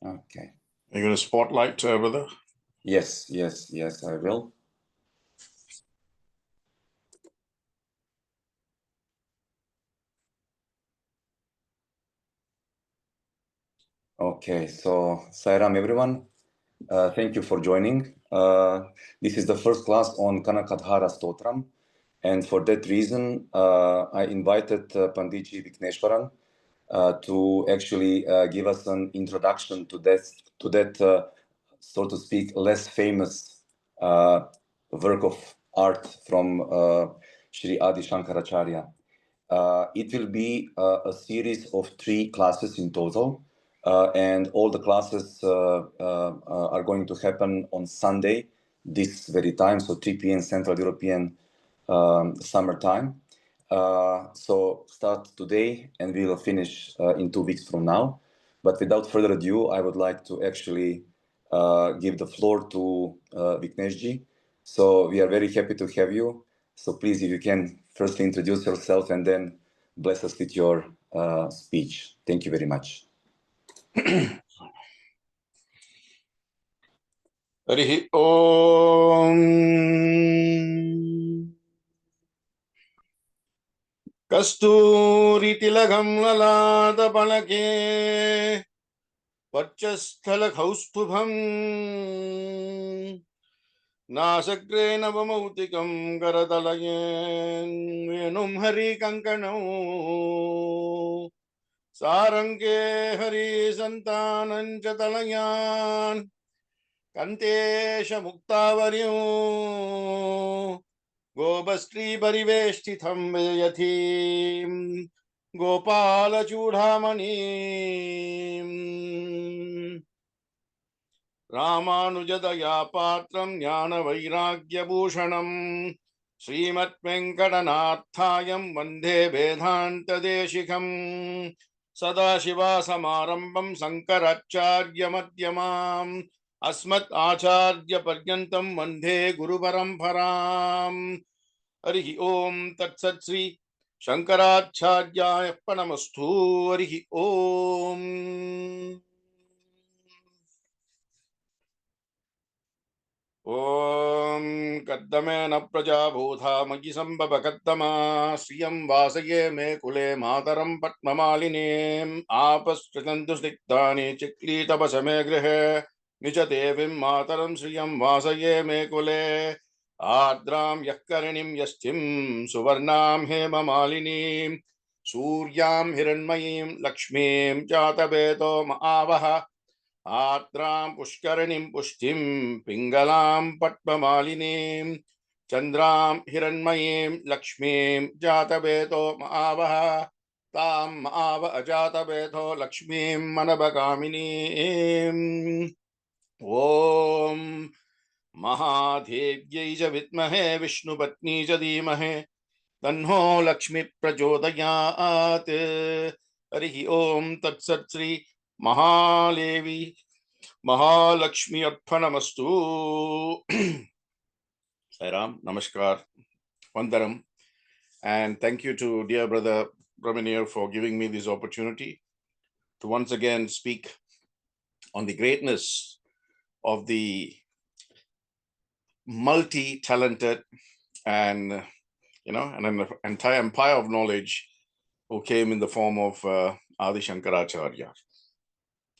Okay. Are you going to spotlight, brother? Yes, I will. Okay, so Sairam everyone. Thank you for joining. This is the first class on Kanakadhārā Stotram. And for that reason, I invited Pandit Vickneswaren to actually give us an introduction to that, so to speak, less famous work of art from Sri Adi Shankaracharya. It will be a series of 3 classes in total. And all the classes are going to happen on Sunday, this very time, so 3 p.m. Central European summertime. So start today and we will finish in 2 weeks from now. But without further ado, I would like to actually give the floor to Vickneshji. So we are very happy to have you. So please, if you can firstly introduce yourself and then bless us with your speech. Thank you very much. Harihi Om. Kasturi tilagam lalata palake Vachasthala kaustubham Nasagre navamautikam karadalayen Venum hari kankanam Sarange hari santanan chatalayan Kantesha Muktavaryo Gobastri Pariveshtitham Vijayathim Gopala Chudhamani Ramanujadaya Patram Jnana Vairagya Bhushanam Srimat Venkatanathayam Vande Vedanta Deshikam Sadashiva Samarambam Sankaracharya Madhyamam Asmat Acharya Paryantam Vande Guru Paramparam Harihi Om Tat Sat Sri Shankaracharya Pranamastu Harihi Om Om Kaddamena Prajabhutha Magi Sambhava Kaddama Sriyam Vasaye Me Kule Mataram Patmamalinim Apastritantu Sniktani Chikli Tapasame Grihe Nichadevim Mataram Sriyam Vasaye Me Kule Adram Yakkarinim Yastim Suvarnam Hema Malinim Suryam Hiranmayim Lakshmim Jatabeto Maavaha Atram Pushkaranim Pushtim Pingalam Patmamalinim Chandram Hiranmayim Lakshmim Jatabeto Maavaha Tam Maava Ajatabeto Lakshmim Manabagaminim Om Mahadevyai Vitmahe Vishnu Patni Dhimahe Tanho Lakshmi Prajodayat Harihi Om Tat Sat Sri Mahalevi Mahalakshmi Arpanamastu. Sairam, Namaskar, Vandaram, and thank you to dear brother Brahmanir for giving me this opportunity to once again speak on the greatness of the multi-talented and an entire empire of knowledge who came in the form of Adi Shankaracharya.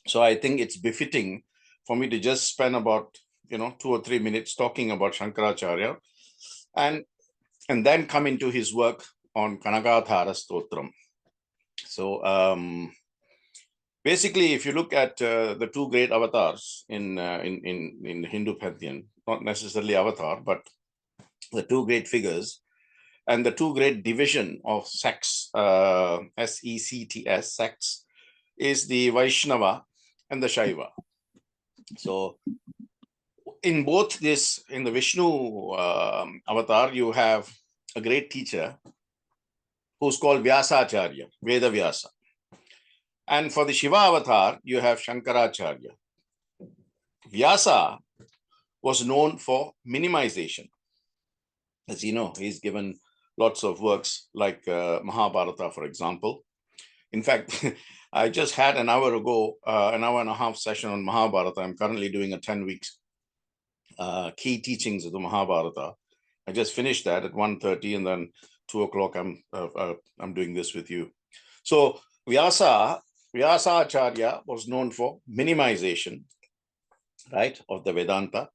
So I think it's befitting for me to just spend about 2 or 3 minutes talking about Shankaracharya and then come into his work on Kanakadhārā Stotram. So basically, if you look at the 2 great avatars in the Hindu pantheon, not necessarily avatar, but the 2 great figures and the 2 great division of sects, S-E-C-T-S, sects, is the Vaishnava and the Shaiva. So in both this, in the Vishnu avatar, you have a great teacher who's called Vyasacharya, Veda Vyasa. And for the Shiva avatar, you have Shankaracharya. Vyasa was known for minimization. As you know, he's given lots of works like Mahabharata, for example. In fact, I just had an hour ago, an hour and a half session on Mahabharata. I'm currently doing a 10 weeks key teachings of the Mahabharata. I just finished that at 1:30, and then 2 o'clock I'm doing this with you. So Vyasa Acharya was known for minimization, right, of the Vedanta,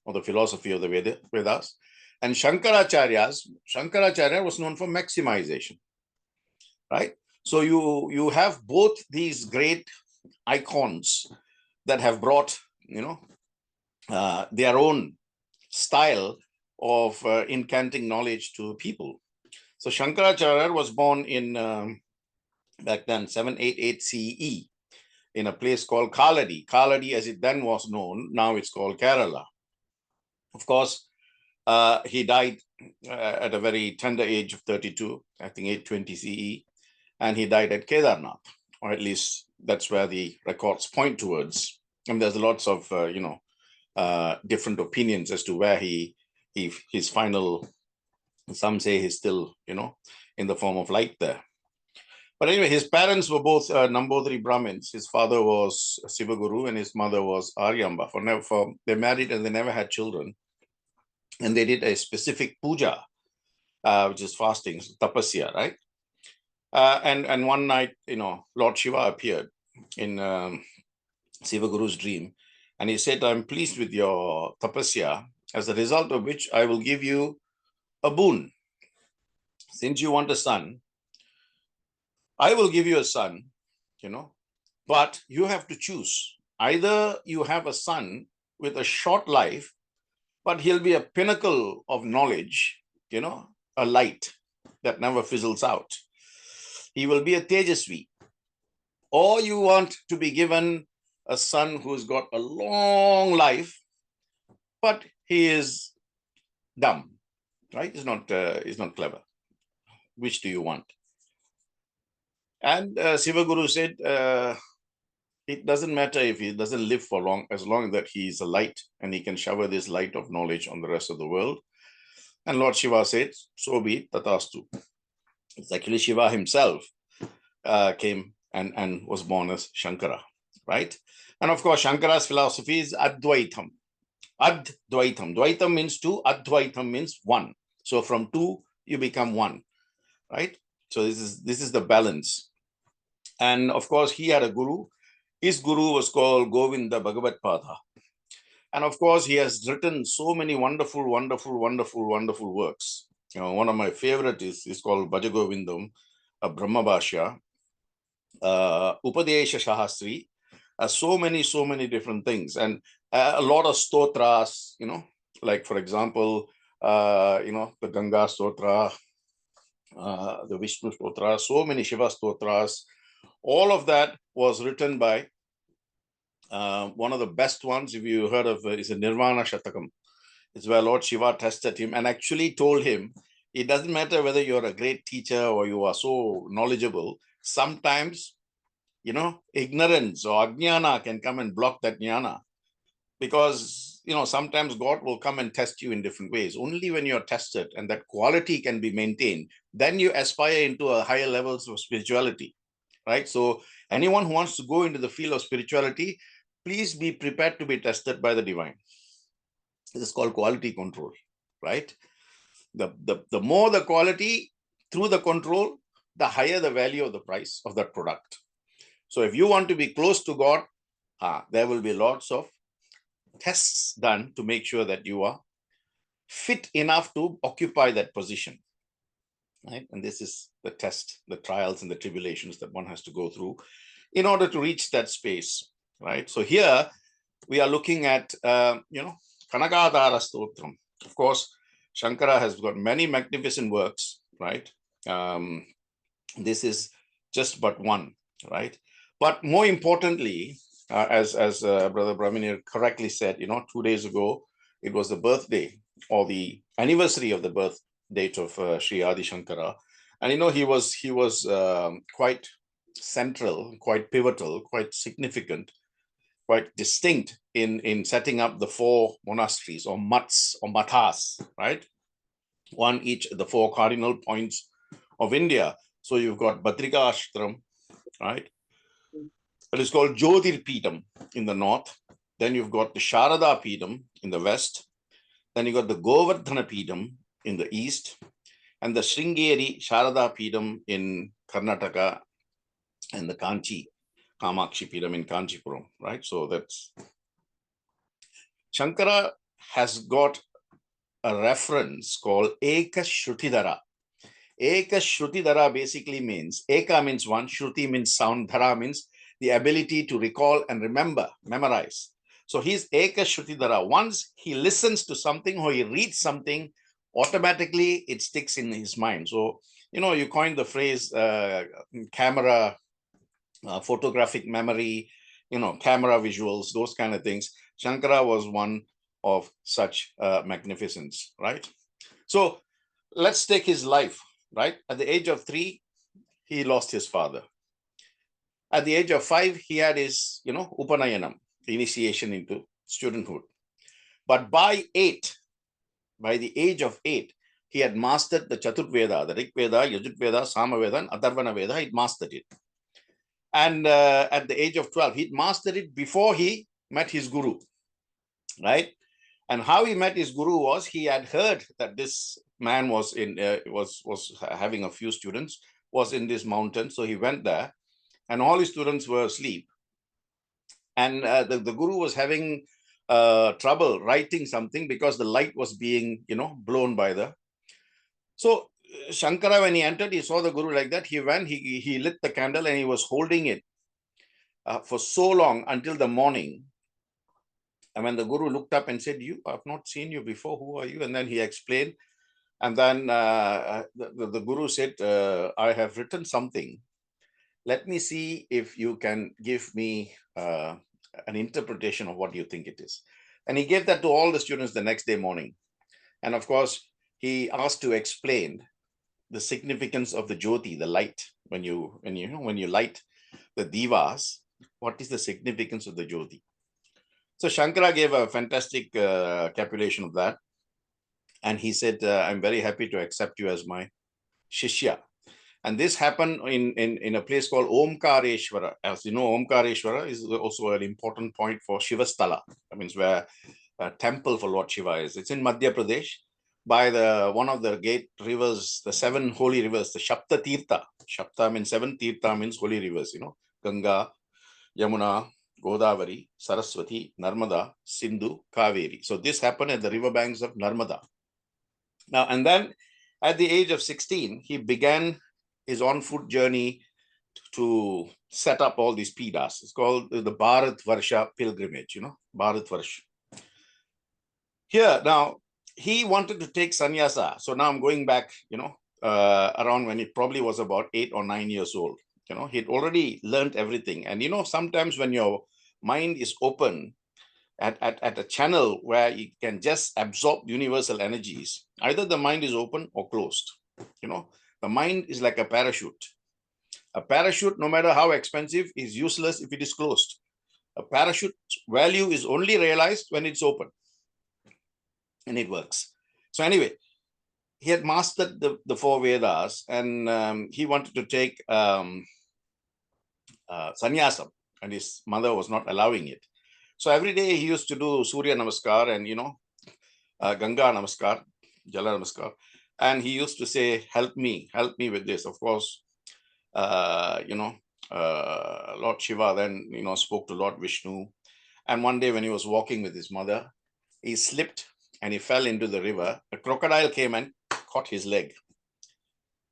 or the philosophy of the Vedas. And Shankaracharya was known for maximization, right? So you have both these great icons that have brought, their own style of incanting knowledge to people. So Shankaracharya was born in, back then, 788 CE, in a place called Kaladi. Kaladi, as it then was known, now it's called Kerala. Of course, he died at a very tender age of 32, I think 820 CE, and he died at Kedarnath, or at least that's where the records point towards. And there's lots of, different opinions as to where his final, some say he's still, in the form of light there. But anyway, his parents were both Nambodhari Brahmins. His father was Sivaguru and his mother was Aryamba. They married and they never had children. And they did a specific puja, which is fasting, tapasya, right? And one night, Lord Shiva appeared in Sivaguru's dream. And he said, I'm pleased with your tapasya, as a result of which I will give you a boon. Since you want a son, I will give you a son, but you have to choose. Either you have a son with a short life, but he'll be a pinnacle of knowledge, a light that never fizzles out. He will be a Tejasvi. Or you want to be given a son who's got a long life, but he is dumb, right? He's not clever. Which do you want? And Sivaguru said, it doesn't matter if he doesn't live for long, as long as that he is a light and he can shower this light of knowledge on the rest of the world. And Lord Shiva said, so be it, tatastu. It's actually Shiva himself came and was born as Shankara, right? And of course, Shankara's philosophy is Advaitam. Advaitam. Dvaitam means two, Advaitam means one. So from two, you become one, right? So this is the balance. And of course, he had a guru. His guru was called Govinda Bhagavat Pāṭhaḥ. And of course, he has written so many wonderful works. One of my favorite is called Bhaja Govindam, a Brahma Bhashya, Upadesha Shahasri, so many different things. And a lot of stotras, like for example, the Ganga Stotra, the Vishnu Stotra, so many Shiva Stotras. All of that was written by one of the best ones, if you heard of it, is a Nirvana Shatakam. It's where Lord Shiva tested him and actually told him, it doesn't matter whether you're a great teacher or you are so knowledgeable, sometimes, ignorance or ajnana can come and block that jnana. Because, sometimes God will come and test you in different ways. Only when you're tested and that quality can be maintained, then you aspire into a higher levels of spirituality, right? So anyone who wants to go into the field of spirituality, please be prepared to be tested by the divine. This is called quality control, right? The more the quality through the control, the higher the value of the price of that product. So if you want to be close to God, there will be lots of tests done to make sure that you are fit enough to occupy that position, right? And this is the test, the trials and the tribulations that one has to go through in order to reach that space, right? So here we are looking at, Kanakadhārā Stotram. Of course, Shankara has got many magnificent works, right? This is just but one, right? But more importantly, as Brother Brahminir correctly said, 2 days ago, it was the birthday or the anniversary of the birth date of Sri Adi Shankara. And, he was quite central, quite pivotal, quite significant, quite distinct in setting up the 4 monasteries or mats or mathas, right? One each, the 4 cardinal points of India. So you've got Badrika Ashram, right? It is called Jyotirpītam in the north. Then you've got the Sharada Pītam in the west. Then you got the Govardhana Pītam in the east, and the Sringeri Sharada Pītam in Karnataka, and the Kanchi Kamakshi Pītam in Kanchipuram, right? So that's Shankara has got a reference called Eka Shrutidhara. Eka Shrutidhara basically means, Eka means one, Shruti means sound, Dhara means the ability to recall and remember, memorize. So he's Eka Shrutidhara. Once he listens to something or he reads something, automatically it sticks in his mind. So, you know, you coined the phrase camera, photographic memory, you know, camera visuals, those kind of things. Shankara was one of such magnificence, right? So let's take his life, right? At the age of 3, he lost his father. At the age of 5, he had his, you know, Upanayanam, initiation into studenthood. But by the age of 8, he had mastered the Chaturveda, the Rig Veda, Yajur Veda, Samaveda, and Atharvana Veda. He'd mastered it. And at the age of 12, he'd mastered it before he met his guru, right? And how he met his guru was, he had heard that this man was in was having a few students, was in this mountain. So he went there, and all his students were asleep. And the guru was having trouble writing something because the light was being, you know, blown by the. So Shankara, when he entered, he saw the guru like that. He went, he lit the candle, and he was holding it for so long until the morning. And when the guru looked up and said, I've not seen you before, who are you? And then he explained. And then the guru said, I have written something. Let me see if you can give me an interpretation of what you think it is. And he gave that to all the students the next day morning. And of course, he asked to explain the significance of the Jyoti, the light. When you light the divas, what is the significance of the Jyoti? So Shankara gave a fantastic capulation of that. And he said, I'm very happy to accept you as my Shishya. And this happened in a place called Omkareshwara. As you know, Omkareshwara is also an important point for Shivasthala. That means where a temple for Lord Shiva is. It's in Madhya Pradesh by one of the great rivers, the 7 holy rivers, the Shapta Tirtha. Shapta means 7, Tirtha means holy rivers, you know, Ganga, Yamuna, Godavari, Saraswati, Narmada, Sindhu, Kaveri. So this happened at the riverbanks of Narmada. Now, and then at the age of 16, he began his on-foot journey to set up all these Pidas. It's called the Bharat Varsha pilgrimage, you know, Bharat Varsha. Here, now, he wanted to take sannyasa. So now I'm going back, you know, around when he probably was about 8 or 9 years old. You know, he'd already learned everything. And, you know, sometimes when your mind is open at a channel where you can just absorb universal energies, either the mind is open or closed. You know, the mind is like a parachute. A parachute, no matter how expensive, is useless if it is closed. A parachute value is only realized when it's open. And it works. So anyway, he had mastered the 4 Vedas, and he wanted to take sannyasam, and his mother was not allowing it. So every day he used to do Surya Namaskar and, you know, Ganga Namaskar, Jala Namaskar. And he used to say, help me with this. Of course, you know, Lord Shiva then, you know, spoke to Lord Vishnu. And one day when he was walking with his mother, he slipped and he fell into the river. A crocodile came and caught his leg.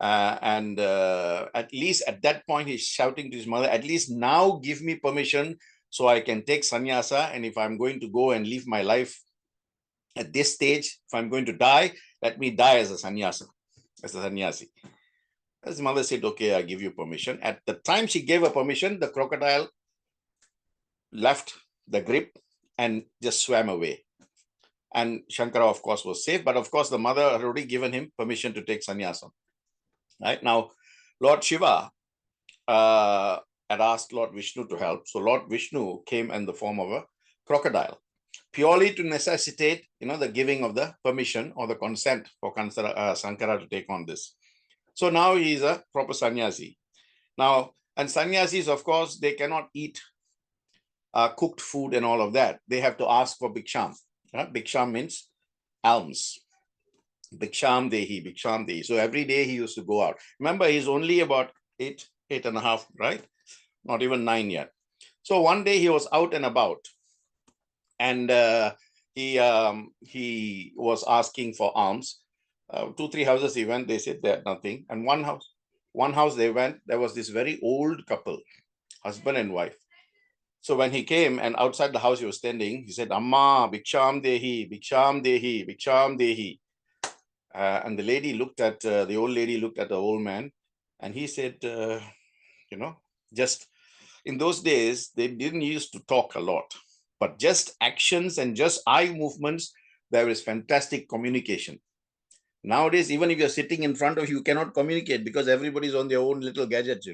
And at least at that point, he's shouting to his mother, at least now give me permission so I can take sannyasa. And if I'm going to go and live my life at this stage, if I'm going to die, let me die as a sannyasa, as a sannyasi. His mother said, okay, I give you permission. At the time she gave her permission, the crocodile left the grip and just swam away. And Shankara, of course, was safe. But of course, the mother had already given him permission to take sannyasa. Right now, Lord Shiva had asked Lord Vishnu to help. So Lord Vishnu came in the form of a crocodile, purely to necessitate, you know, the giving of the permission or the consent for Shankara to take on this. So now he is a proper sannyasi. Now, And sannyasis, of course, they cannot eat cooked food and all of that. They have to ask for bhiksham. Bhiksham means alms. Bhiksham dehi, bhiksham dehi. So every day he used to go out. Remember, he's only about 8.5, right? Not even 9 yet. So one day he was out and about, and he was asking for alms. 2-3 houses he went. They said they had nothing. And one house they went. There was this very old couple, husband and wife. So when he came and outside the house he was standing, he said, "Amma, bhiksham dehi, bhiksham dehi, bhiksham dehi." And the lady looked at, the old lady looked at the old man, and he said, just in those days, they didn't used to talk a lot, but just actions and just eye movements, there is fantastic communication. Nowadays, even if you're sitting in front of you, you cannot communicate because everybody's on their own little gadgets,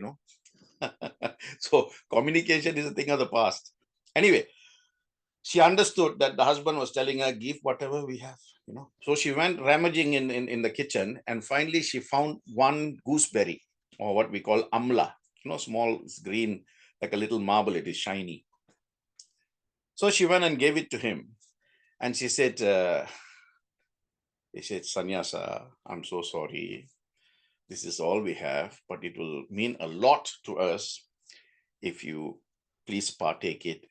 So communication is a thing of the past. Anyway, she understood that the husband was telling her, give whatever we have, So she went rummaging in the kitchen, and finally she found one gooseberry, or what we call amla, small, it's green, like a little marble, it is shiny. So she went and gave it to him. And she said, "Sannyasa, I'm so sorry. This is all we have, but it will mean a lot to us if you please partake it,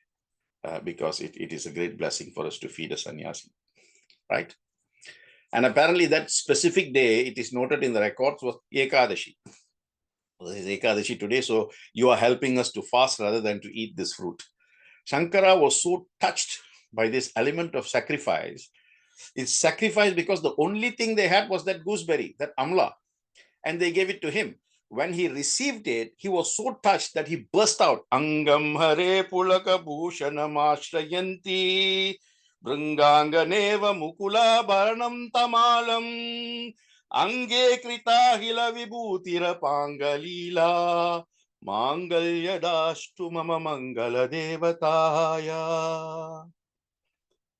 because it is a great blessing for us to feed a sannyasi," right? And apparently that specific day, it is noted in the records, was Ekādaśa. This is Ekādaśa today, so you are helping us to fast rather than to eat this fruit. Shankara was so touched by this element of sacrifice. It's sacrifice because the only thing they had was that gooseberry, that amla, and they gave it to him. When he received it, he was so touched that he burst out, "Angam hare pulaka bhushanam ashrayanti bringanganeva mukula bharanam tamalam ange krita hila vibhutira pangalila mangalyadastu mama mangala devataya."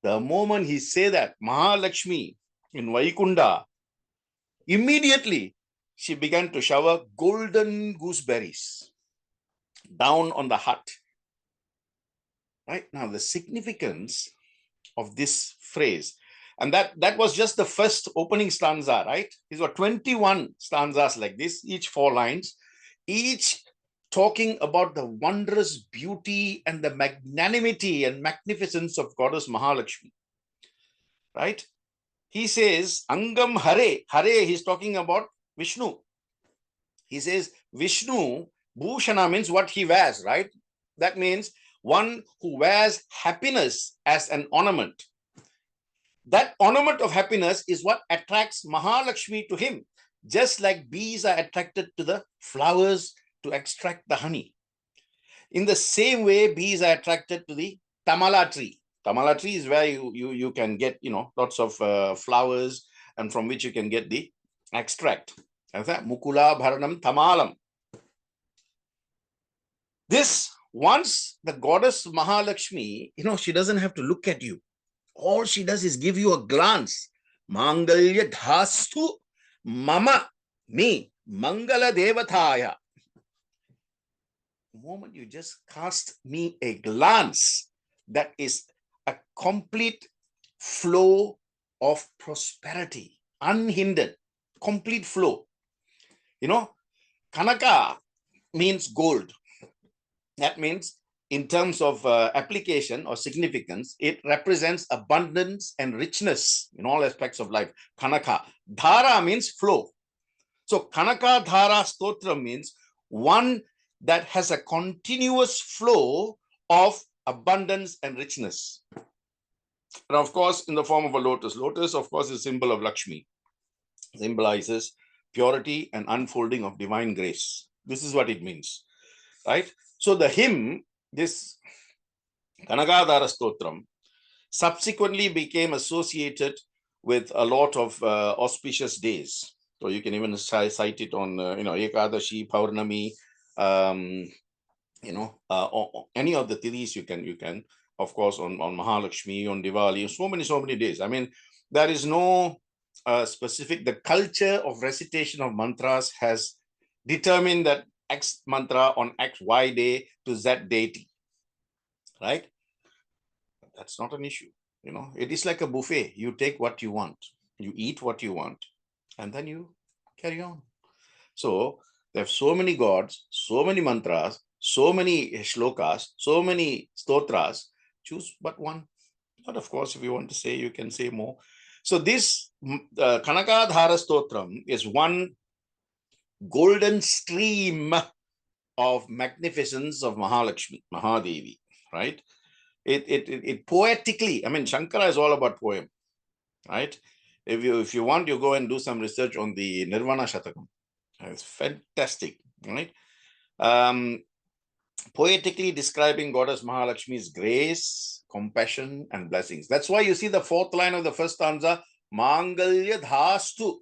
The moment he said that, Mahalakshmi in Vaikunda, immediately she began to shower golden gooseberries down on the hut. Right now, the significance of this phrase, and that was just the first opening stanza, right? These were 21 stanzas like this, each 4 lines, each talking about the wondrous beauty and the magnanimity and magnificence of Goddess Mahalakshmi, right? He says, Angam Hare. Hare, he's talking about Vishnu. He says, Vishnu, Bhushana means what he wears, right? That means one who wears happiness as an ornament. That ornament of happiness is what attracts Mahalakshmi to him, just like bees are attracted to the flowers to extract the honey. In the same way, bees are attracted to the tamala tree. Tamala tree is where you can get, lots of flowers, and from which you can get the extract. Mukula bharanam tamalam. This, once the goddess Mahalakshmi, she doesn't have to look at you. All she does is give you a glance. Mangalya dhastu mama, me, mangala devataya. The moment you just cast me a glance, that is a complete flow of prosperity, unhindered, complete flow. Kanaka means gold. That means in terms of application or significance, it represents abundance and richness in all aspects of life. Kanaka. Dhara means flow. So Kanakadhārā Stotram means one that has a continuous flow of abundance and richness. And of course, in the form of a lotus. Lotus, of course, is a symbol of Lakshmi. Symbolizes purity and unfolding of divine grace. This is what it means, right? So the hymn, this Kanakadhārā Stotram, subsequently became associated with a lot of auspicious days. So you can even cite it on, Ekādaśa, Paurnami, any of the Tidis you can, of course, on Mahalakshmi, on Diwali, so many days. I mean, there is no specific, the culture of recitation of mantras has determined that X mantra on X, Y day to Z deity, right? That's not an issue. You know, it is like a buffet. You take what you want, you eat what you want, and then you carry on. So there are so many gods, so many mantras, so many shlokas, so many stotras. Choose but one. But of course, if you want to say, you can say more. So this Kanakadhāra Stotram is one golden stream of magnificence of Mahalakshmi, Mahadevi, right? It poetically, I mean, Shankara is all about poem, right? If you want, you go and do some research on the Nirvana Shatakam. It's fantastic, right? Poetically describing Goddess Mahalakshmi's grace, compassion, and blessings. That's why you see the fourth line of the first stanza, Mangalya Dhastu.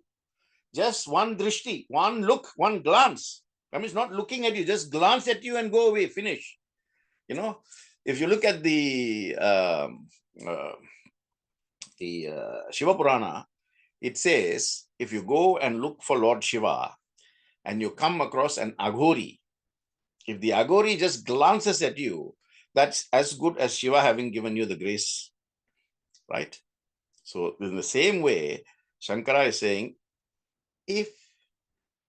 Just one drishti, one look, one glance. I mean, it's not looking at you, just glance at you and go away, finish. You know, if you look at the Shiva Purana, it says, if you go and look for Lord Shiva and you come across an Aghori, if the Aghori just glances at you, that's as good as Shiva having given you the grace, right? So in the same way, Shankara is saying, if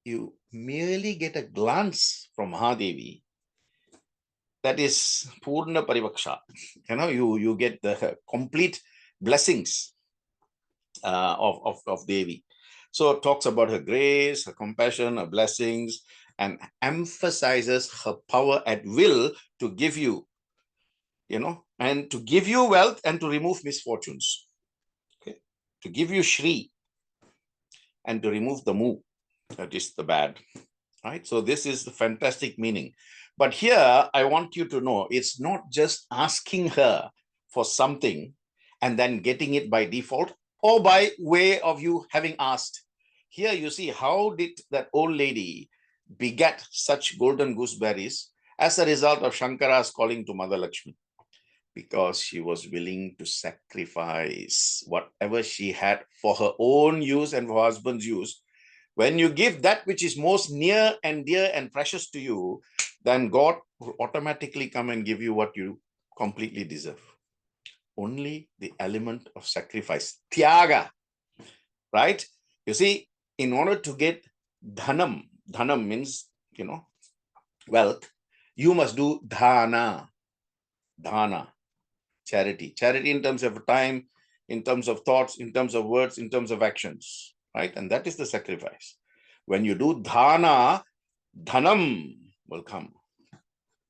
you merely get a glance from Mahadevi, that is Purna Parivaksha. You know, you get the complete blessings of Devi. So it talks about her grace, her compassion, her blessings, and emphasizes her power at will to give you, you know, and to give you wealth and to remove misfortunes. Okay, to give you Shri and to remove the Mu, that is the bad, right? So this is the fantastic meaning. But here I want you to know, it's not just asking her for something and then getting it by default or by way of you having asked. Here you see, how did that old lady beget such golden gooseberries as a result of Shankara's calling to Mother Lakshmi? Because she was willing to sacrifice whatever she had for her own use and for her husband's use. When you give that which is most near and dear and precious to you, then God will automatically come and give you what you completely deserve. Only the element of sacrifice, Tyaga, right? You see, in order to get dhanam, dhanam means, you know, wealth, you must do dhana, dhana, charity. Charity in terms of time, in terms of thoughts, in terms of words, in terms of actions, right? And that is the sacrifice. When you do dhana, dhanam will come.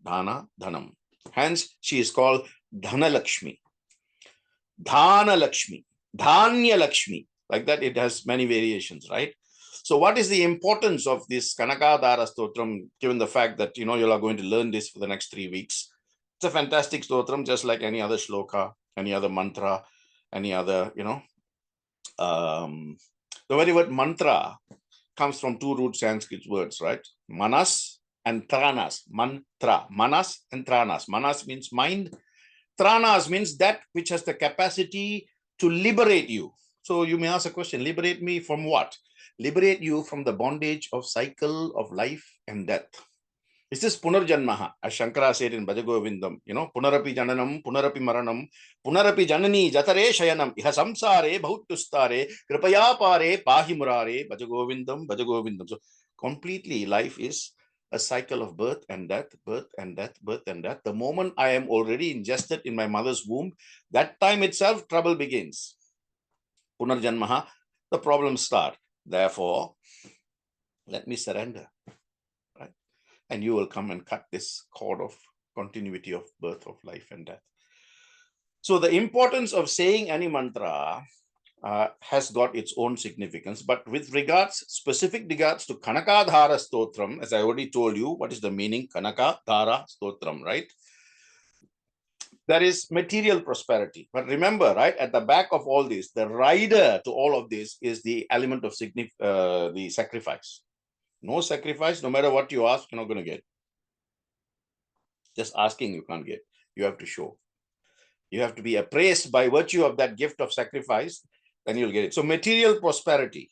Dhana, dhanam. Hence, she is called Dhana Lakshmi, Dhana Lakshmi, Dhanya Lakshmi. Like that, it has many variations, right? So what is the importance of this Kanakadhāra Stotram, given the fact that, you know, you are going to learn this for the next 3 weeks? It's a fantastic stotram, just like any other shloka, any other mantra, any other, you know. The very word mantra comes from 2 root Sanskrit words, right? Manas and tranas. Mantra. Manas and tranas. Manas means mind. Tranas means that which has the capacity to liberate you. So you may ask a question, liberate me from what? Liberate you from the bondage of cycle of life and death. This is Punarjanmaha, as Shankara said in Bhajagovindam, you know, Punarapi Jananam, Punarapi Maranam, Punarapi Janani, Jatare Shayanam, Iha Samsare, Bhautustare, Kripaya Pare, Pahi Murare, Bhajagovindam, Bhajagovindam. So completely life is a cycle of birth and death, birth and death, birth and death. The moment I am already ingested in my mother's womb, that time itself trouble begins. Punarjanmaha, the problems start. Therefore, let me surrender. And you will come and cut this cord of continuity of birth, of life and death. So the importance of saying any mantra has got its own significance. But with regards, specific regards to Kanakadhāra Stotram, as I already told you, what is the meaning? Kanakadhāra Stotram, right? There is material prosperity. But remember, right, at the back of all this, the rider to all of this is the element of the sacrifice. No sacrifice, no matter what you ask, you're not going to get. Just asking, you can't get. You have to show. You have to be appraised by virtue of that gift of sacrifice, then you'll get it. So material prosperity,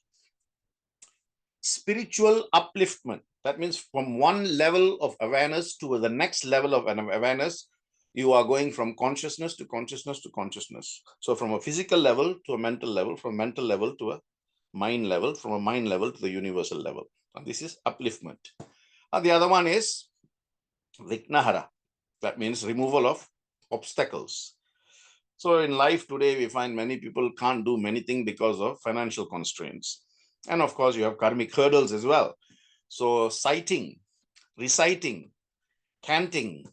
spiritual upliftment. That means from one level of awareness to the next level of awareness, you are going from consciousness to consciousness to consciousness. So from a physical level to a mental level, from mental level to a mind level, from a mind level to the universal level. And this is upliftment. And the other one is Vicknahara. That means removal of obstacles. So in life today, we find many people can't do many things because of financial constraints. And of course, you have karmic hurdles as well. So citing, reciting, chanting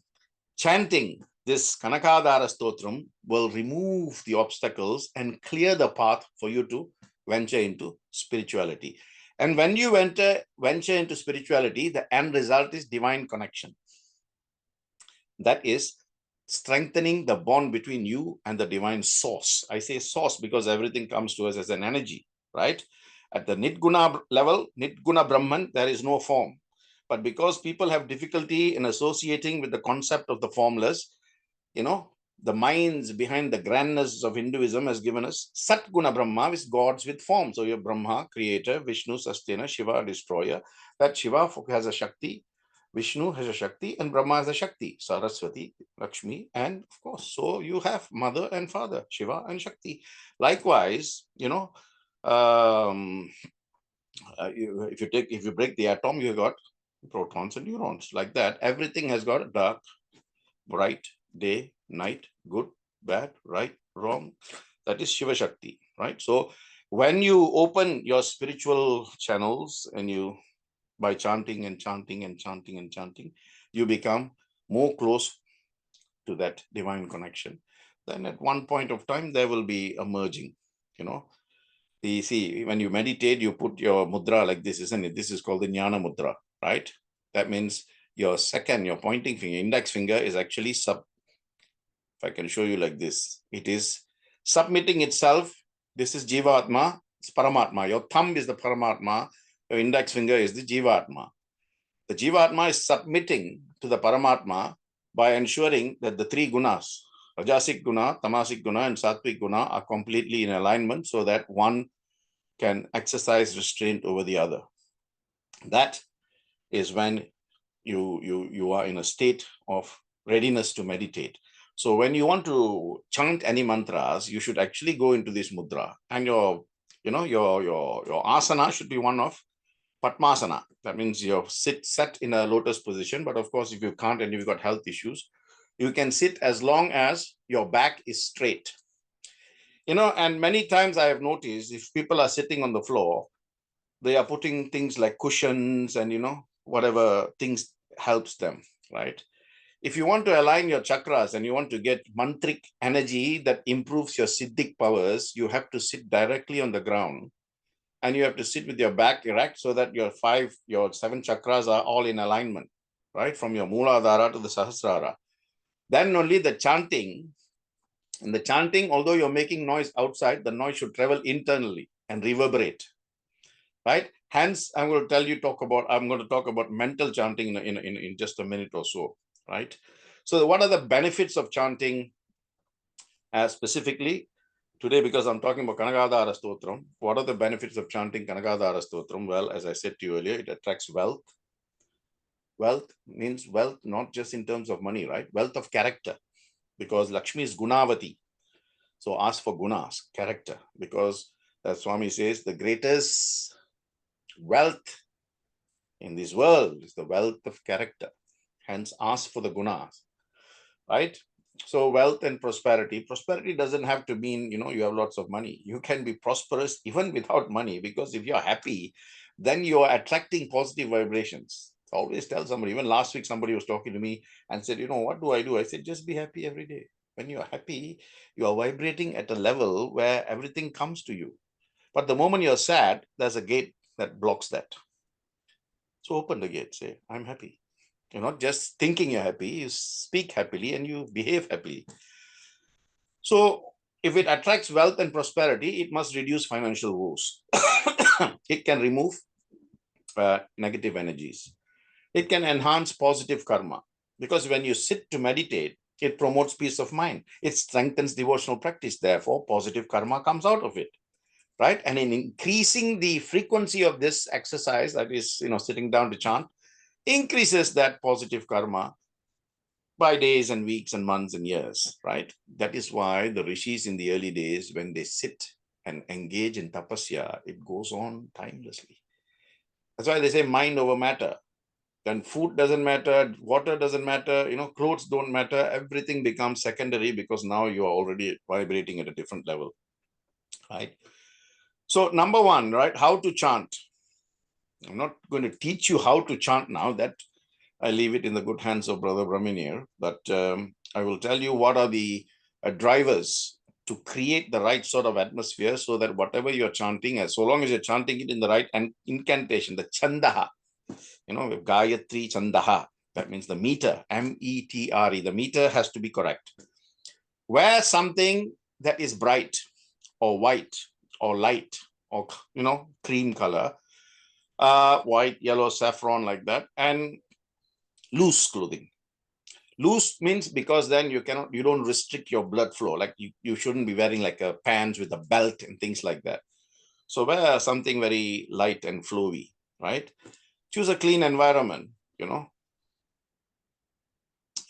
this Kanakadhārā Stotram will remove the obstacles and clear the path for you to venture into spirituality. And when you venture into spirituality, the end result is divine connection. That is strengthening the bond between you and the divine source. I say source because everything comes to us as an energy, right? At the Nidguna level, Nidguna Brahman, there is no form. But because people have difficulty in associating with the concept of the formless, the minds behind the grandness of Hinduism has given us Satguna Brahma, is gods with form. So you have Brahma, creator, Vishnu, sustainer, Shiva, destroyer. That Shiva has a Shakti, Vishnu has a Shakti, and Brahma has a Shakti, Saraswati, Lakshmi, and of course, so you have mother and father, Shiva and Shakti. Likewise, if you break the atom, you got protons and neurons. Like that, everything has got dark, bright, day, night, good, bad, right, wrong. That is Shiva Shakti, right? So when you open your spiritual channels and by chanting and chanting and chanting and chanting, you become more close to that divine connection. Then at one point of time, there will be a merging, You see, when you meditate, you put your mudra like this, isn't it? This is called the Jnana Mudra, right? That means your pointing finger, index finger is actually if I can show you like this, it is submitting itself. This is Jivatma, it's Paramatma. Your thumb is the Paramatma, your index finger is the Jivatma. The Jivatma is submitting to the Paramatma by ensuring that the three gunas, Rajasic guna, Tamasic guna, and Sattvic guna are completely in alignment so that one can exercise restraint over the other. That is when you are in a state of readiness to meditate. So when you want to chant any mantras, you should actually go into this mudra, and your asana should be one of Padmasana. That means you're set in a lotus position. But of course, if you can't and you've got health issues, you can sit as long as your back is straight. And many times I have noticed if people are sitting on the floor, they are putting things like cushions and, whatever things helps them, right? If you want to align your chakras and you want to get mantric energy that improves your siddhic powers, you have to sit directly on the ground. And you have to sit with your back erect so that your 7 chakras are all in alignment, right? From your Mooladhara to the Sahasrāra. Then only the chanting, although you're making noise outside, the noise should travel internally and reverberate, right? Hence, I'm going to talk about mental chanting in just a minute or so, right? So what are the benefits of chanting specifically? Today, because I'm talking about Kanakadhārā Stotram, what are the benefits of chanting Kanakadhārā Stotram? Well, as I said to you earlier, it attracts wealth. Wealth means wealth, not just in terms of money, right? Wealth of character, because Lakshmi is Gunavati. So ask for gunas, character, because as Swami says, the greatest wealth in this world is the wealth of character. Hence, ask for the gunas, right? So wealth and prosperity. Prosperity doesn't have to mean, you have lots of money. You can be prosperous even without money, because if you're happy, then you're attracting positive vibrations. I always tell somebody, even last week, somebody was talking to me and said, what do I do? I said, just be happy every day. When you're happy, you are vibrating at a level where everything comes to you. But the moment you're sad, there's a gate that blocks that. So open the gate, say, I'm happy. You're not just thinking you're happy, you speak happily and you behave happily. So if it attracts wealth and prosperity, it must reduce financial woes. It can remove negative energies. It can enhance positive karma, because when you sit to meditate, it promotes peace of mind. It strengthens devotional practice. Therefore, positive karma comes out of it, right? And in increasing the frequency of this exercise, that is, sitting down to chant, increases that positive karma by days and weeks and months and years, right? That is why the rishis in the early days, when they sit and engage in tapasya, it goes on timelessly. That's why they say mind over matter. Then food doesn't matter, water doesn't matter, clothes don't matter, everything becomes secondary because now you are already vibrating at a different level, right? So number one, right, how to chant. I'm not going to teach you how to chant now. That I leave it in the good hands of Brother Brahmin here. But I will tell you what are the drivers to create the right sort of atmosphere so that whatever you're chanting, as so long as you're chanting it in the right incantation, the chandaha, Gayatri Chandaha, that means the meter, M-E-T-R-E, the meter has to be correct. Wear something that is bright or white or light or, cream color, white, yellow, saffron, like that, and loose clothing. Loose means because then you don't restrict your blood flow. Like you shouldn't be wearing like a pants with a belt and things like that. So wear something very light and flowy, right? Choose a clean environment,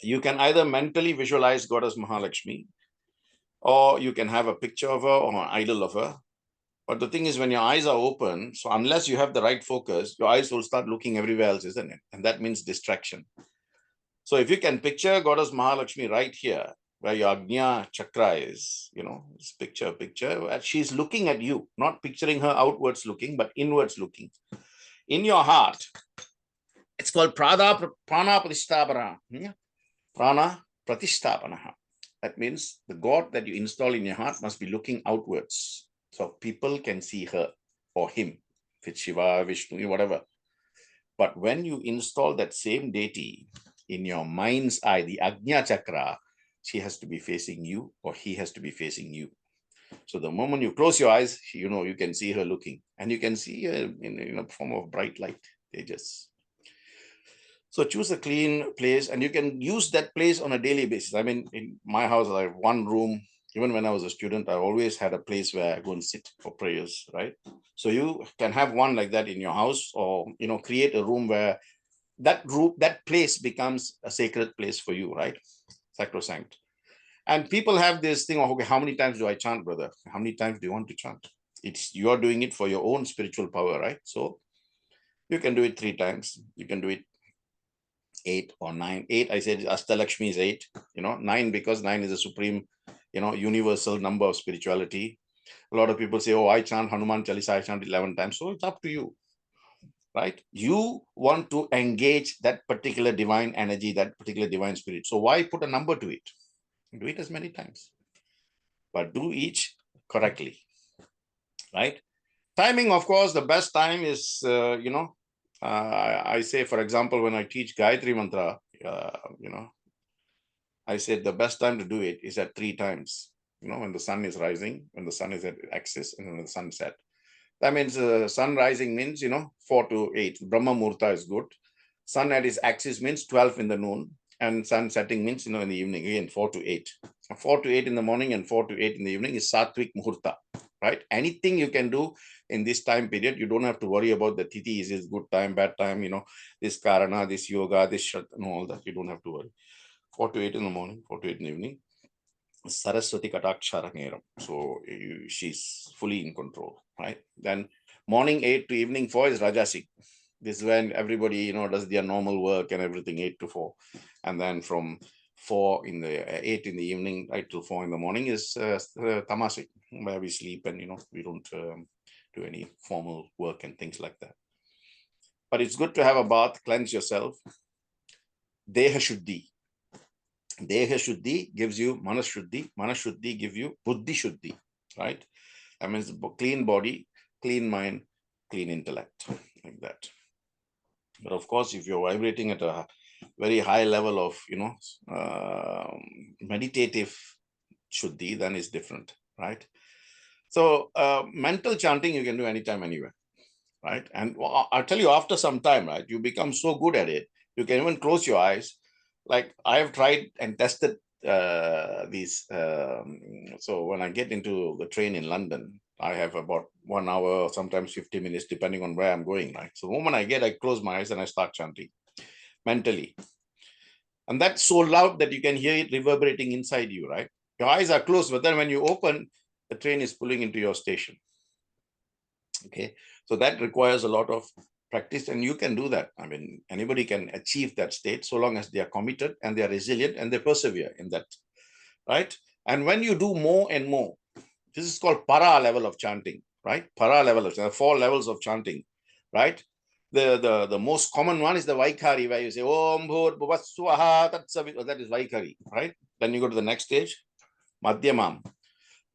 You can either mentally visualize Goddess Mahalakshmi, or you can have a picture of her or an idol of her. But the thing is, when your eyes are open, so unless you have the right focus, your eyes will start looking everywhere else, isn't it? And that means distraction. So if you can picture Goddess Mahalakshmi right here, where your Ajna chakra is, this picture, she's looking at you, not picturing her outwards looking, but inwards looking. In your heart, it's called prana pratisthapana. Prana pratisthapana. That means the God that you install in your heart must be looking outwards. So people can see her or him, if it's Shiva, Vishnu, whatever. But when you install that same deity in your mind's eye, the Ajna chakra, she has to be facing you or he has to be facing you. So the moment you close your eyes, you can see her looking, and you can see her in a form of bright light. So choose a clean place, and you can use that place on a daily basis. I mean, in my house, I have one room. Even when I was a student, I always had a place where I go and sit for prayers, right? So you can have one like that in your house, or, create a room where that place becomes a sacred place for you, right? Sacrosanct. And people have this thing of, okay, how many times do I chant, brother? How many times do you want to chant? You're doing it for your own spiritual power, right? So you can do it 3 times. You can do it 8 or 9. 8, I said Astalakshmi is 8, 9 because 9 is a supreme, universal number of spirituality. A lot of people say, oh, I chant Hanuman Chalisa, I chant 11 times. So it's up to you, right? You want to engage that particular divine energy, that particular divine spirit. So why put a number to it? Do it as many times, but do each correctly, right? Timing, of course, the best time is, I say, for example, when I teach Gayatri Mantra, I said the best time to do it is at 3 times, when the sun is rising, when the sun is at axis, and when the sun set. That means sun rising means, 4 to 8. Brahma Muhurta is good. Sun at its axis means 12 in the noon, and sun setting means, in the evening, again, 4 to 8. 4 to 8 in the morning and 4 to 8 in the evening is Sattvic Muhurta, right? Anything you can do in this time period, you don't have to worry about the tithi, is it good time, bad time, this karana, this yoga, this all that. You don't have to worry. 4 to 8 in the morning, 4 to 8 in the evening. Saraswati Katakshara. So she's fully in control, right? Then morning 8 to evening 4 is Rajasic. This is when everybody, does their normal work and everything, 8 to 4. And then from 8 in the evening, right till 4 in the morning is Tamasic, where we sleep and, we don't do any formal work and things like that. But it's good to have a bath, cleanse yourself. Deha Shuddhi. Deha Shuddhi gives you Manas Shuddhi. Manas Shuddhi gives you Buddhi Shuddhi, right? That means clean body, clean mind, clean intellect, like that. But of course, if you're vibrating at a very high level of, meditative Shuddhi, then it's different, right? So mental chanting, you can do anytime, anywhere, right? And I'll tell you, after some time, right, you become so good at it, you can even close your eyes. Like I have tried and tested these. So when I get into the train in London, I have about 1 hour, sometimes 50 minutes, depending on where I'm going, right? So the moment I close my eyes and I start chanting. mentally. And that's so loud that you can hear it reverberating inside you, right? Your eyes are closed, but then when you open, the train is pulling into your station. Okay, so that requires a lot of practice, and you can do that. I mean, anybody can achieve that state so long as they are committed and they are resilient and they persevere in that, right? And when you do more and more, this is called para level of chanting, right? Para level of chanting, 4 levels of chanting, right? The most common one is the Vaikari, where you say Om Bhur Bhuvat Swaha Tat Savit. That is Vaikari, right? Then you go to the next stage, Madhyamam.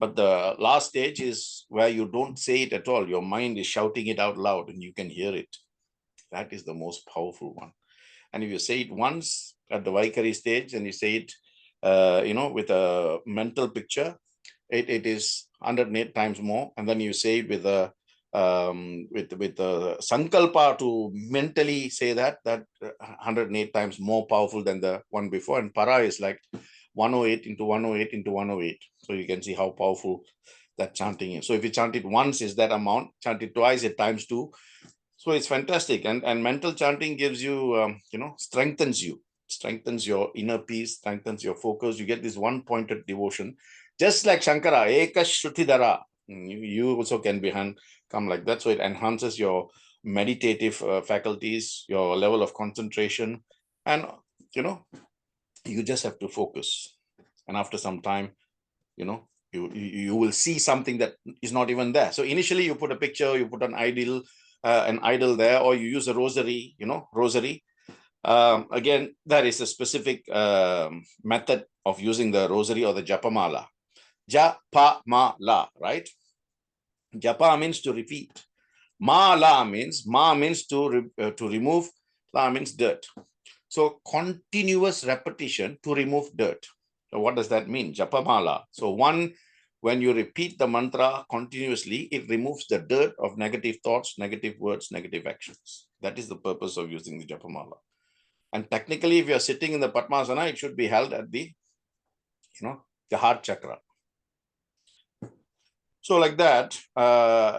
But the last stage is where you don't say it at all. Your mind is shouting it out loud and you can hear it. That is the most powerful one. And if you say it once at the Vaikari stage and you say it, with a mental picture, it is 108 times more. And then you say it with a sankalpa to mentally say that 108 times more powerful than the one before. And para is like 108 into 108 into 108. So you can see how powerful that chanting is. So if you chant it once, is that amount. Chant it twice, it times 2. So it's fantastic. And mental chanting gives you, strengthens you. Strengthens your inner peace, strengthens your focus. You get this one-pointed devotion. Just like Shankara, Ekādaśa. You also can come like that. So it enhances your meditative faculties, your level of concentration. And, you just have to focus. And after some time, you will see something that is not even there. So initially you put a picture, you put an idol there, or you use a rosary, rosary. Again, there is a specific method of using the rosary or the japamala. Japamala, right? Japa means to repeat. Ma means to remove. La means dirt. So continuous repetition to remove dirt. So what does that mean? Japamala. So when you repeat the mantra continuously, it removes the dirt of negative thoughts, negative words, negative actions. That is the purpose of using the japamala. And technically, if you're sitting in the Padmasana, it should be held at the heart chakra. So like that,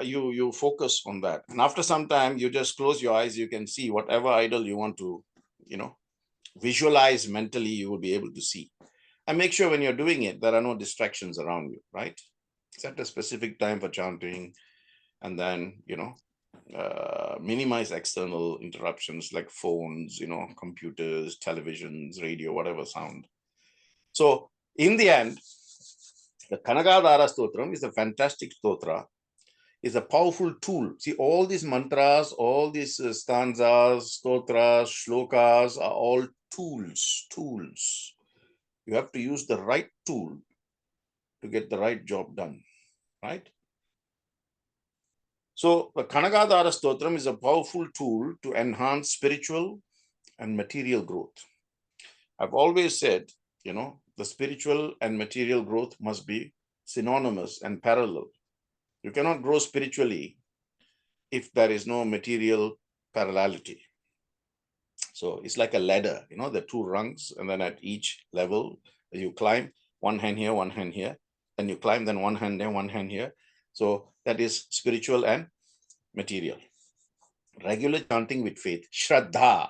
you focus on that. And after some time, you just close your eyes. You can see whatever idol you want to, visualize mentally, you will be able to see. And make sure when you're doing it, there are no distractions around you, right? Set a specific time for chanting, and then, minimize external interruptions like phones, computers, televisions, radio, whatever sound. So in the end, the Kanakadhārā Stotram is a fantastic stotra. It's a powerful tool. See, all these mantras, all these stanzas, stotras, shlokas are all tools. You have to use the right tool to get the right job done, right? So the Kanakadhārā Stotram is a powerful tool to enhance spiritual and material growth. I've always said, the spiritual and material growth must be synonymous and parallel. You cannot grow spiritually if there is no material parallelity. So it's like a ladder, the 2 rungs, and then at each level you climb, one hand here, one hand here, then you climb, then one hand there, one hand here. So that is spiritual and material. Regular chanting with faith, Shraddha,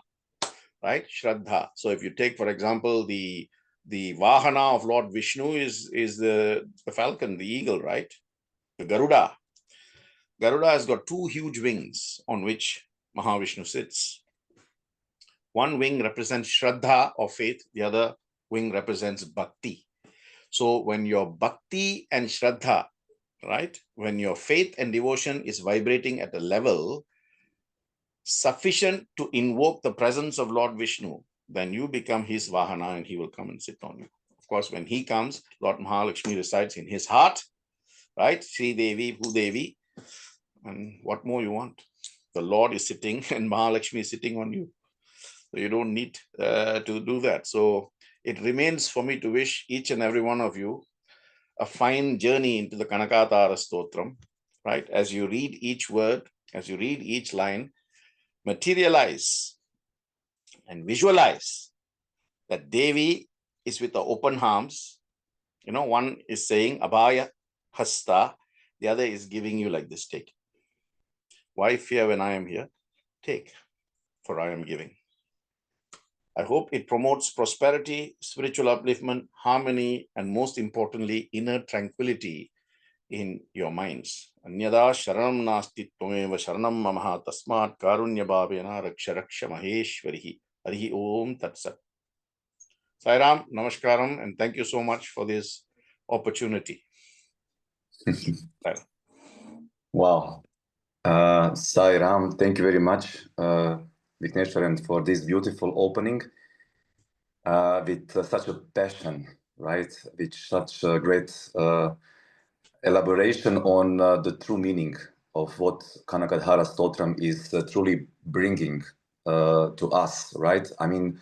right? Shraddha. So if you take, for example, the Vahana of Lord Vishnu is the falcon, the eagle, right? The Garuda. Garuda has got 2 huge wings on which Mahavishnu sits. One wing represents Shraddha or faith, the other wing represents Bhakti. So when your Bhakti and Shraddha, right, when your faith and devotion is vibrating at a level sufficient to invoke the presence of Lord Vishnu, then you become his Vahana and he will come and sit on you. Of course, when he comes, Lord Mahalakshmi resides in his heart, right? Śri Devī Bhūdevi. And what more you want? The Lord is sitting and Mahalakshmi is sitting on you. So you don't need to do that. So it remains for me to wish each and every one of you a fine journey into the Kanakadhārā Stotram, right? As you read each word, as you read each line, materialize and visualize that Devi is with the open arms. One is saying Abhaya Hasta, the other is giving you like this, take. Why fear when I am here? Take, for I am giving. I hope it promotes prosperity, spiritual upliftment, harmony, and most importantly, inner tranquility in your minds. Anyada sharanam nasti tvameva sharanam mamaha tasmat karunya bhavena raksha raksha maheshwarihi. Harihi Om Tat Sat. Sai Ram, Namaskaram, and thank you so much for this opportunity. Wow. Sai Ram, thank you very much, Vickneswaren, for this beautiful opening with such a passion, right? With such a great elaboration on the true meaning of what Kanakadhārā Stotram is truly bringing to us, right? I mean,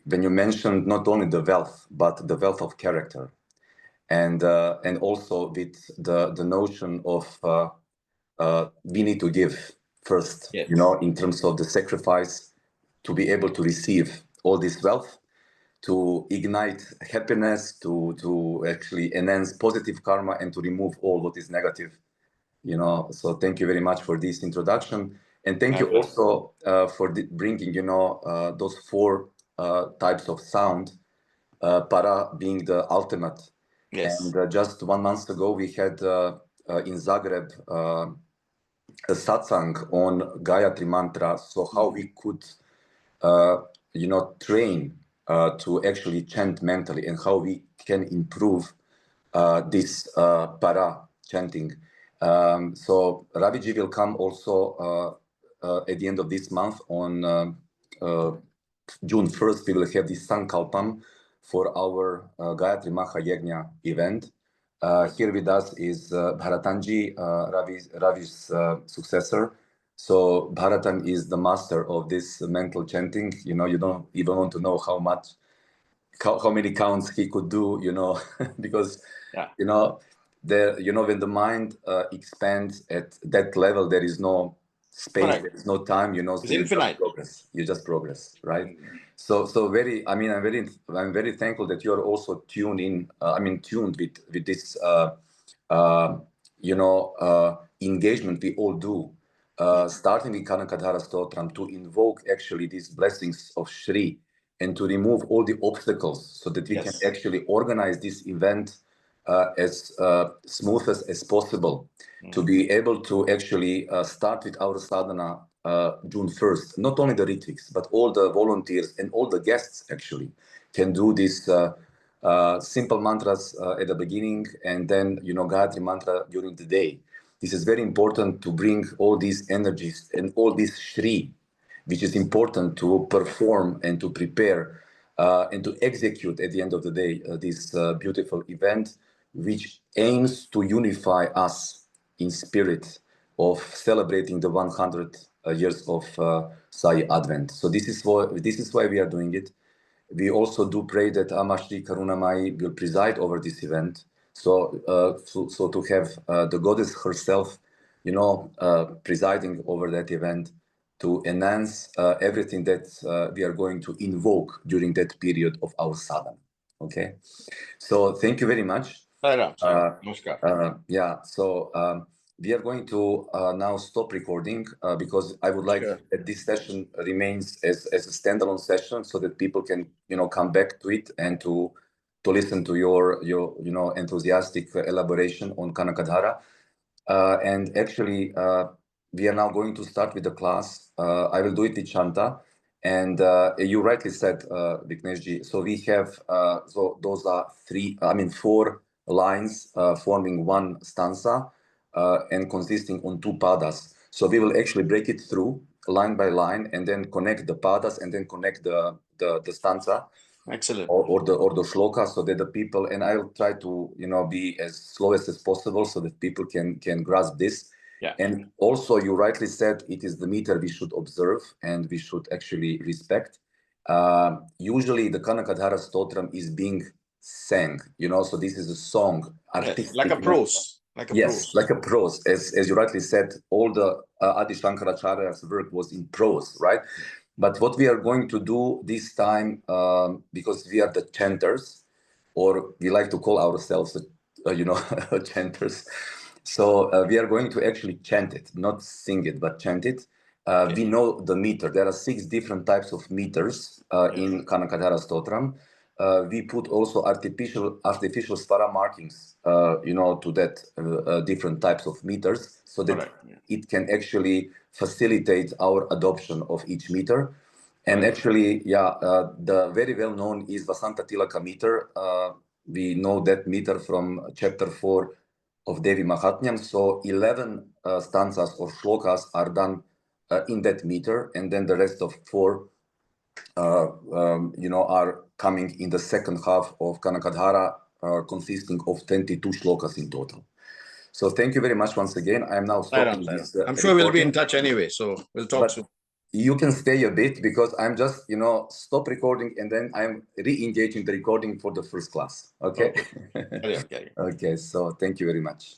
when you mentioned not only the wealth, but the wealth of character, and also with the notion of we need to give first, yes, you know, in terms of the sacrifice to be able to receive all this wealth, to ignite happiness, to actually enhance positive karma, and to remove all what is negative, you know. So thank you very much for this introduction, and thank you also for bringing, you know, those four types of sound, para being the ultimate. yes. And just 1 month ago we had in Zagreb a satsang on Gayatri mantra, so how we could you know, train to actually chant mentally, and how we can improve this para chanting. So Raviji will come also at the end of this month on June 1st. We will have this sankalpam for our Gayatri Mahā Yajña event. Here with us is Bharatanji, Ravi's successor. So Bharatan is the master of this mental chanting. You know, you don't even want to know how many counts he could do, you know, because, you know, when the mind expands at that level, there is no space, there is no time, you know, so it's infinite. You just progress, right? So very, I mean, I'm very thankful that you are also tuned in, tuned with this, you know, engagement we all do, starting with Kanakadhārā Stotram, to invoke actually these blessings of Śrī, and to remove all the obstacles so that we can actually organize this event as smooth as possible, to be able to actually start with our sadhana June 1st. Not only the Ṛtviks, but all the volunteers and all the guests actually can do this simple mantras at the beginning, and then, you know, Gayatri mantra during the day. This is very important to bring all these energies and all this Śrī, which is important to perform and to prepare and to execute at the end of the day this beautiful event, which aims to unify us in spirit of celebrating the 100 years of Sai Advent. So this is why we are doing it. We also do pray that Amma Shri Karunamai will preside over this event. So to have the goddess herself, you know, presiding over that event, to enhance everything that we are going to invoke during that period of our sadhana. Okay, so thank you very much. Yeah, so we are going to now stop recording because I would like that this session remains as a standalone session, so that people can, you know, come back to it and to listen to your you know, enthusiastic elaboration on Kanakadhārā. And actually, we are now going to start with the class. I will do it with Shanta. And you rightly said, Vickneshji, so we have, so those are four lines forming one stanza and consisting on two padas. So we will actually break it through line by line, and then connect the padas, and then connect the stanza. Excellent. Or the shloka, so that the people, and I'll try to, you know, be as slow as possible so that people can grasp this. Yeah. And also, you rightly said, it is the meter we should observe and we should actually respect. Usually the Kanakadhārā Stotram is being sang, you know, so this is a song, artistic, like a prose. Like a prose. Like a prose. As you rightly said, all the Adi Shankaracharya's work was in prose, right? But what we are going to do this time, because we are the chanters, or we like to call ourselves, you know, chanters. So we are going to actually chant it, not sing it, but chant it. We know the meter. There are 6 different types of meters in Kanakadhārā Stotram. We put also artificial svara markings, to that different types of meters, so that it can actually facilitate our adoption of each meter. And actually, the very well known is Vasanta Tilaka meter. We know that meter from chapter 4 of Devī Māhātmyam. So 11 stanzas or shlokas are done in that meter, and then the rest of 4 are coming in the second half of Kanakadhārā, consisting of 22 shlokas in total. So thank you very much once again. I am now stopping this. I'm sure we'll be in touch anyway, so we'll talk soon. You can stay a bit because I'm just, stop recording and then I'm re-engaging the recording for the first class. Okay. Okay. Okay. So thank you very much.